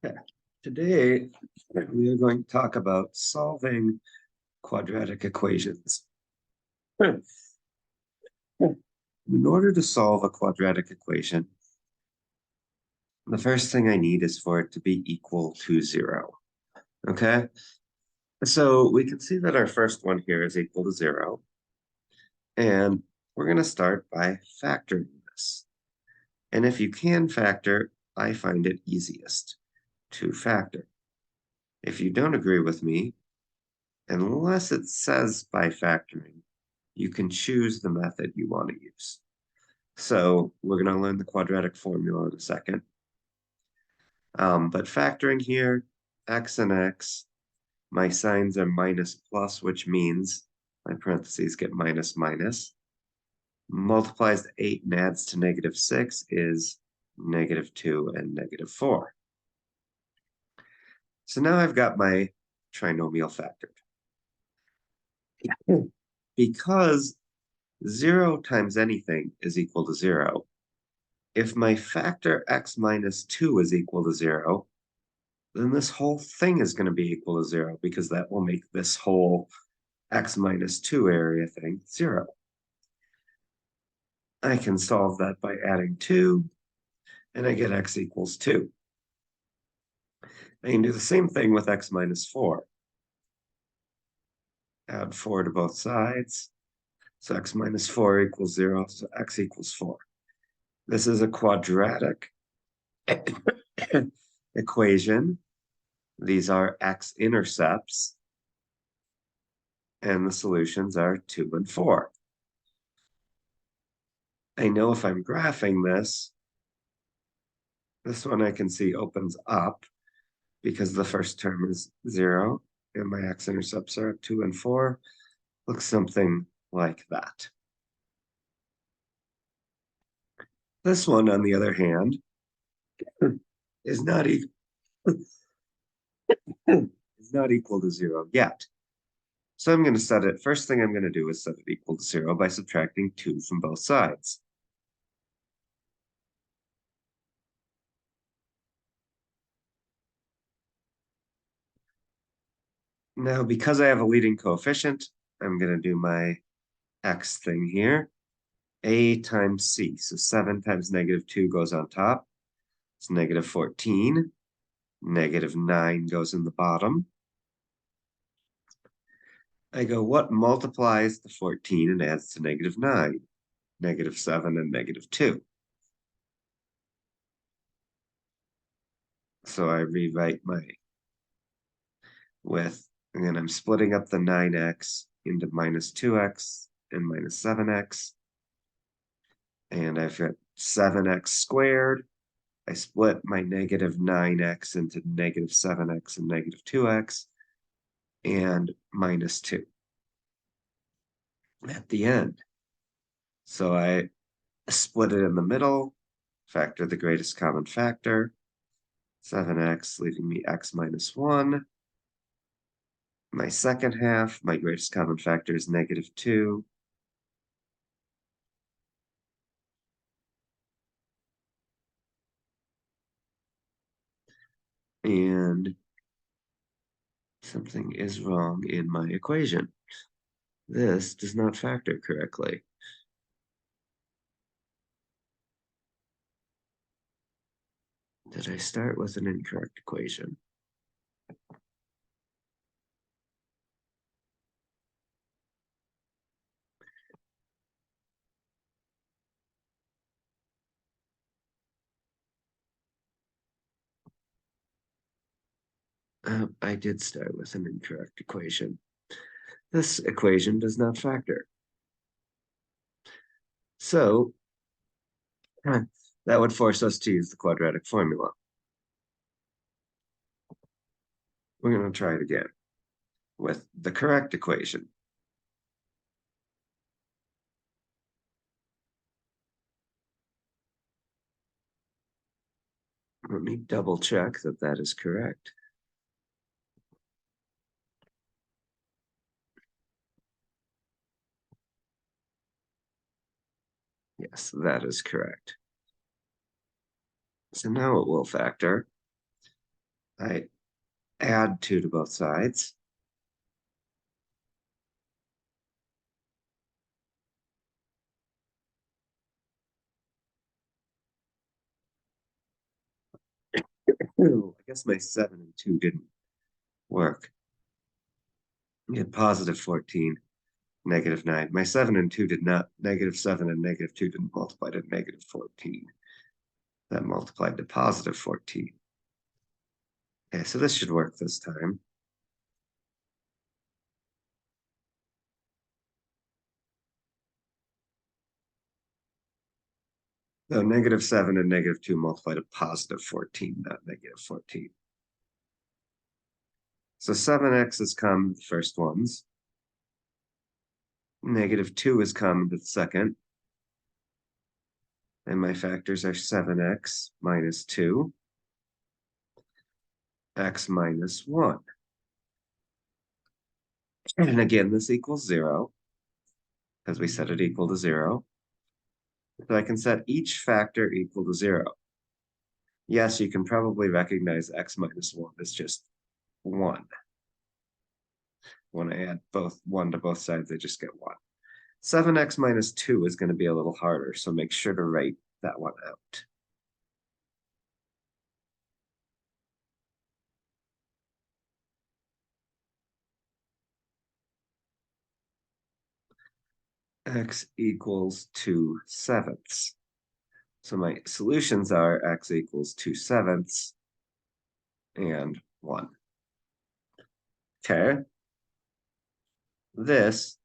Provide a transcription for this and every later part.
Yeah. Today, we are going to talk about solving quadratic equations. In order to solve a quadratic equation, the first thing I need is for it to be equal to 0. Okay? So we can see that our first one here is equal to 0. And we're going to start by factoring this. And if you can factor, I find it easiest to factor. If you don't agree with me, unless it says by factoring, you can choose the method you want to use. So we're going to learn the quadratic formula in a second. But factoring here, x and x, my signs are minus plus, which means my parentheses get minus minus. Multiplies to 8 and adds to negative 6 is negative 2 and negative 4. So now I've got my trinomial factored. Because 0 times anything is equal to 0, if my factor x minus 2 is equal to 0, then this whole thing is going to be equal to 0 because that will make this whole x minus 2 area thing 0. I can solve that by adding 2, and I get x equals 2. I can do the same thing with x minus 4. Add 4 to both sides. So x minus 4 equals 0, so x equals 4. This is a quadratic equation. These are x-intercepts, and the solutions are 2 and 4. I know if I'm graphing this one I can see opens up because the first term is 0, and my x-intercepts are 2 and 4. Looks something like that. This one, on the other hand, is not, is not equal to 0 yet. So I'm going to set it, first thing I'm going to do is set it equal to 0 by subtracting 2 from both sides. Now, because I have a leading coefficient, I'm going to do my x thing here. A times c, so 7 times negative 2 goes on top. It's negative 14. Negative 9 goes in the bottom. I go, what multiplies the 14 and adds to negative 9? Negative 7 and negative 2. So I rewrite my and then I'm splitting up the 9x into minus 2x and minus 7x. And I've got 7x squared. I split my negative 9x into negative 7x and negative 2x and minus 2 at the end. So I split it in the middle, factor the greatest common factor, 7x, leaving me x minus 1. My second half, my greatest common factor is negative 2. And something is wrong in my equation. This does not factor correctly. Did I start with an incorrect equation? I did start with an incorrect equation. This equation does not factor. So that would force us to use the quadratic formula. We're going to try it again with the correct equation. Let me double check that that is correct. Yes, that is correct. So now it will factor. I add 2 to both sides. Ooh, I guess my 7 and 2 didn't work. We had positive 14, negative 9. My 7 and 2 did not. Negative 7 and negative 2 didn't multiply to negative 14. That multiplied to positive 14. Okay, so this should work this time. So negative 7 and negative 2 multiply to positive 14, not negative 14. So 7x is common to the first ones. Negative 2 is common to the second. And my factors are 7x minus 2, x minus 1. And again, this equals 0, because we set it equal to 0. So I can set each factor equal to 0. Yes, you can probably recognize x minus 1 is just 1. When I add both 1 to both sides, I just get 1. 7x minus 2 is going to be a little harder, so make sure to write that one out. X equals 2/7. So my solutions are x equals 2/7 and 1. Okay. These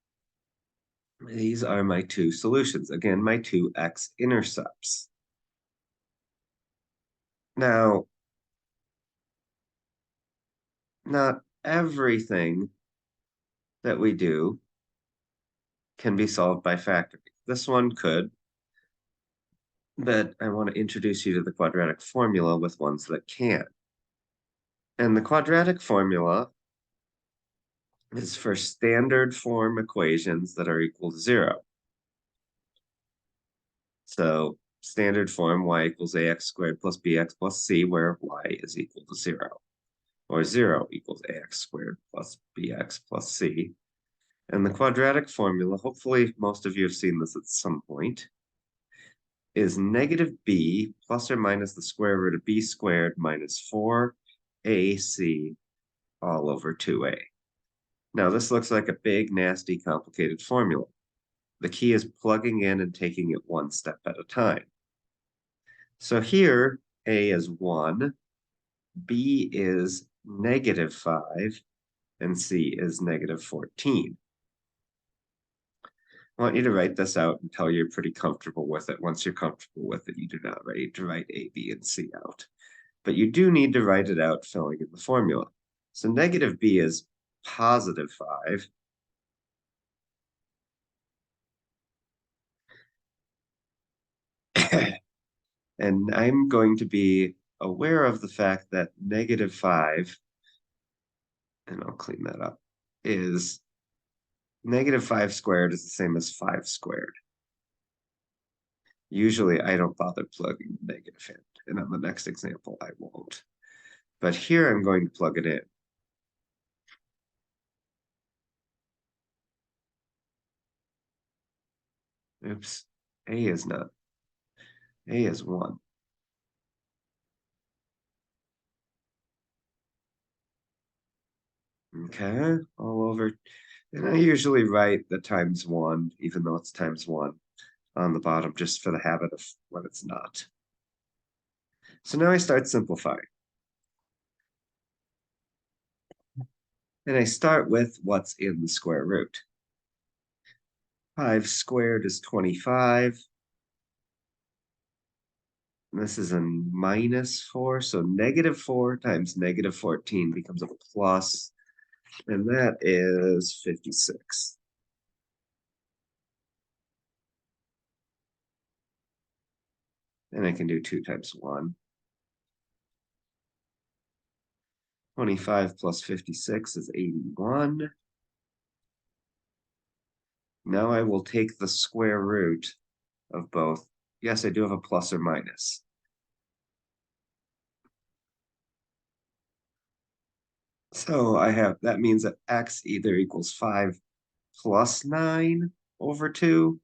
are my two solutions. Again, my two x-intercepts. Now, not everything that we do can be solved by factoring. This one could, but I want to introduce you to the quadratic formula with ones that can. And the quadratic formula is for standard form equations that are equal to 0. So standard form y equals ax squared plus bx plus c, where y is equal to 0. Or 0 equals ax squared plus bx plus c. And the quadratic formula, hopefully most of you have seen this at some point, is negative b plus or minus the square root of b squared minus 4ac all over 2a. Now this looks like a big, nasty, complicated formula. The key is plugging in and taking it one step at a time. So here, a is 1, b is negative 5, and c is negative 14. I want you to write this out until you're pretty comfortable with it. Once you're comfortable with it, you do not need to write a, b, and c out. But you do need to write it out filling in the formula. So negative b is positive 5. And I'm going to be aware of the fact that negative 5, and I'll clean that up, is negative 5 squared is the same as 5 squared. Usually I don't bother plugging the negative in, and on the next example I won't. But here I'm going to plug it in. Oops, a is not. A is 1. Okay, all over. And I usually write the times 1, even though it's times 1, on the bottom, just for the habit of when it's not. So now I start simplifying. And I start with what's in the square root. 5 squared is 25. And this is a minus 4, so negative 4 times negative 14 becomes a plus, and that is 56. And I can do 2 times 1. 25 plus 56 is 81. Now I will take the square root of both. Yes, I do have a plus or minus. So I have, that means that x either equals 5 plus 9 over 2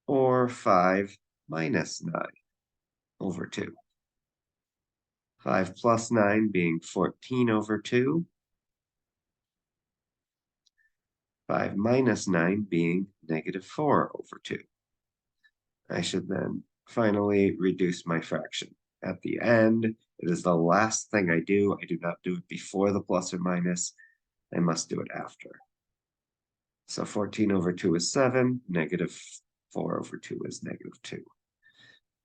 or 5 minus 9 over 2. 5 plus 9 being 14 over 2. 5 minus 9 being negative 4 over 2. I should then finally reduce my fraction. At the end, it is the last thing I do. I do not do it before the plus or minus. I must do it after. So 14 over 2 is 7, negative 4 over 2 is negative 2.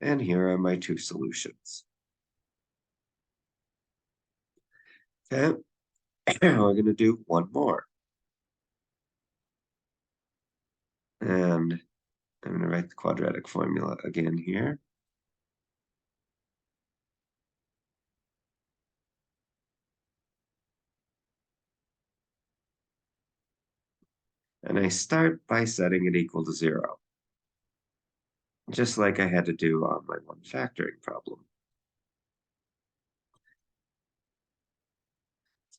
And here are my two solutions. Okay, we're going to do one more. And I'm going to write the quadratic formula again here. And I start by setting it equal to 0, just like I had to do on my one factoring problem.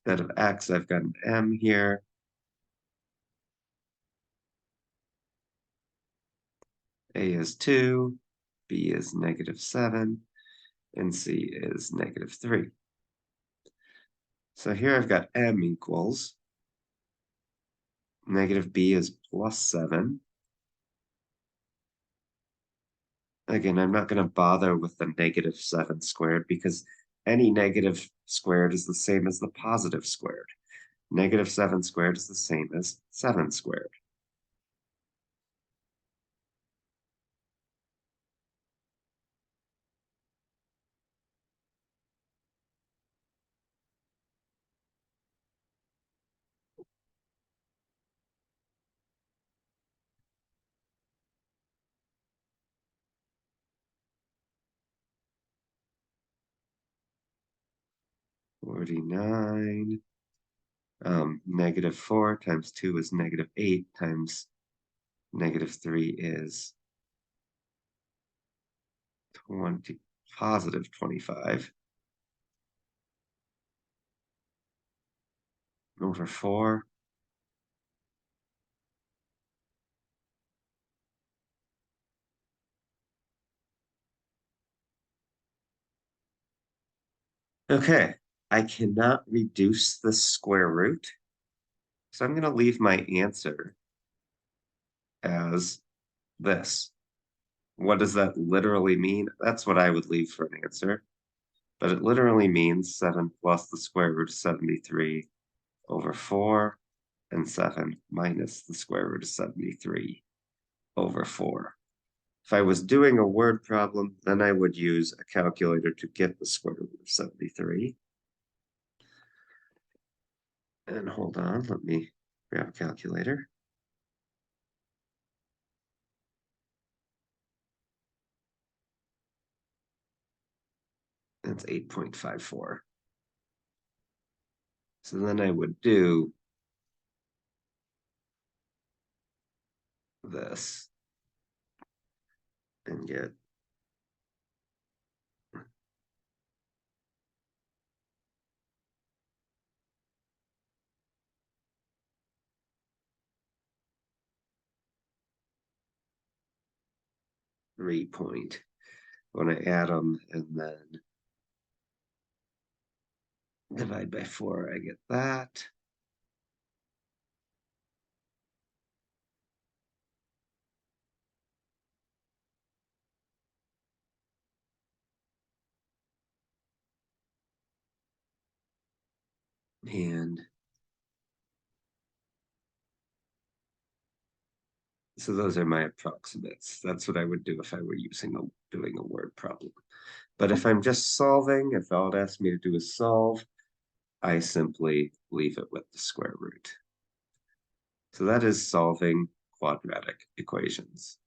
Instead of x, I've got an m here. A is 2, b is negative 7, and c is negative 3. So here I've got m equals negative b is plus 7. Again, I'm not going to bother with the negative 7 squared because any negative squared is the same as the positive squared. Negative 7 squared is the same as 7 squared. $49. Negative 4 times 2 is negative 8 times negative 3 is 20, positive 25 over 4. Okay, I cannot reduce the square root, so I'm going to leave my answer as this. What does that literally mean? That's what I would leave for an answer. But it literally means 7 plus the square root of 73 over 4, and 7 minus the square root of 73 over 4. If I was doing a word problem, then I would use a calculator to get the square root of 73. And hold on, let me grab a calculator. That's 8.54. So then I would do this and get .3. When I add them and then divide by 4, I get that. And so those are my approximates. That's what I would do if I were doing a word problem. But if I'm just solving, if all it asks me to do is solve, I simply leave it with the square root. So that is solving quadratic equations.